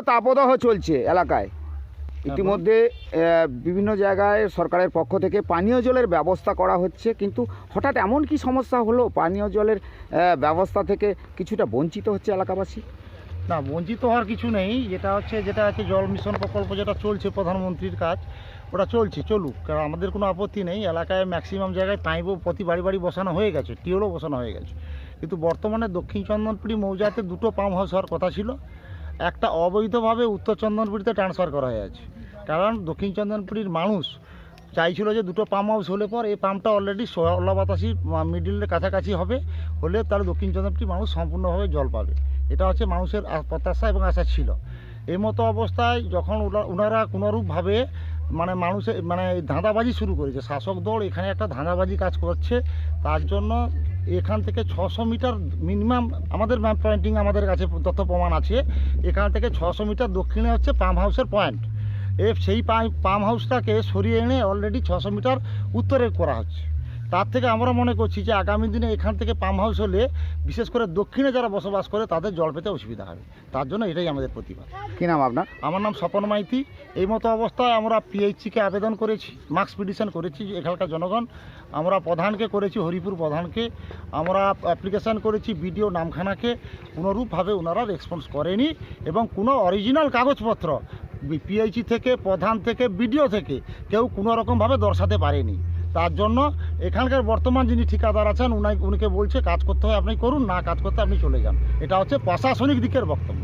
তাপদাহ চলছে এলাকায়। ইতিমধ্যে বিভিন্ন জায়গায় সরকারের পক্ষ থেকে পানীয় জলের ব্যবস্থা করা হচ্ছে, কিন্তু হঠাৎ এমন কি সমস্যা হলো পানীয় জলের ব্যবস্থা থেকে কিছুটা বঞ্চিত হচ্ছে এলাকাবাসী? না, বঞ্চিত হওয়ার কিছু নেই। যেটা হচ্ছে জল মিশন প্রকল্প যেটা চলছে প্রধানমন্ত্রীর কাজ, ওটা চলুক, কারণ আমাদের কোনো আপত্তি নেই। এলাকায় ম্যাক্সিমাম জায়গায় পাইপও প্রতি বাড়ি বাড়ি বসানো হয়ে গেছে, টিউবওয়েলও বসানো হয়ে গেছে। কিন্তু বর্তমানে দক্ষিণ চন্দনপুরি মৌজাতে দুটো পাম্প হাউস হওয়ার কথা ছিল, একটা অবৈধভাবে উত্তর চন্দনপুরিতে ট্রান্সফার করা হয়ে আছে। কারণ দক্ষিণ চন্দনপুরির মানুষ চাইছিল যে দুটো পাম্প হাউস হলে পর এই পাম্পটা অলরেডি সোলা বাতাসি মিডিলের কাছাকাছি হলে তাহলে দক্ষিণ চন্দনপুরির মানুষ সম্পূর্ণভাবে জল পাবে। এটা হচ্ছে মানুষের প্রত্যাশা এবং আশা ছিল। এই মতো অবস্থায় যখন ওনারা কোনোরূপভাবে মানুষের ধাঁধাবাজি শুরু করেছে, শাসক দল এখানে একটা ধাঁধাবাজি কাজ করছে। তার জন্য এখান থেকে 600 মিটার মিনিমাম আমাদের ম্যাপ পয়েন্টিং আমাদের কাছে তথ্য প্রমাণ আছে, এখান থেকে 600 মিটার দক্ষিণে হচ্ছে পাম্প হাউসের পয়েন্ট। সেই পাম্প হাউসটাকে সরিয়ে এনে অলরেডি 600 মিটার উত্তরে করা হচ্ছে। তার থেকে আমরা মনে করছি যে আগামী দিনে এখান থেকে পাম্প হাউস হলে বিশেষ করে দক্ষিণে যারা বসবাস করে তাদের জল পেতে অসুবিধা হবে। তার জন্য এটাই আমাদের প্রতিবাদ। কী নাম আপনার? আমার নাম স্বপন মাইতি। এই মতো অবস্থায় আমরা পিএইচসিকে আবেদন করেছি, মার্কস পিটিশন করেছি এখানকার জনগণ। আমরা প্রধানকে করেছি, হরিপুর প্রধানকে আমরা অ্যাপ্লিকেশান করেছি, বিডিও নামখানাকে। কোনোরূপভাবে ওনারা রেসপন্স করেনি এবং কোনো অরিজিনাল কাগজপত্র পিএইচসি থেকে, প্রধান থেকে, বিডিও থেকে কেউ কোনো রকমভাবে দর্শাতে পারেনি। তার জন্য এখানকার বর্তমান যিনি ঠিকাদার আছেন উনিকে বলছে কাজ করতে হয় আপনি করুন, না কাজ করতে আপনি চলে যান। এটা হচ্ছে প্রশাসনিক দিকের বক্তব্য।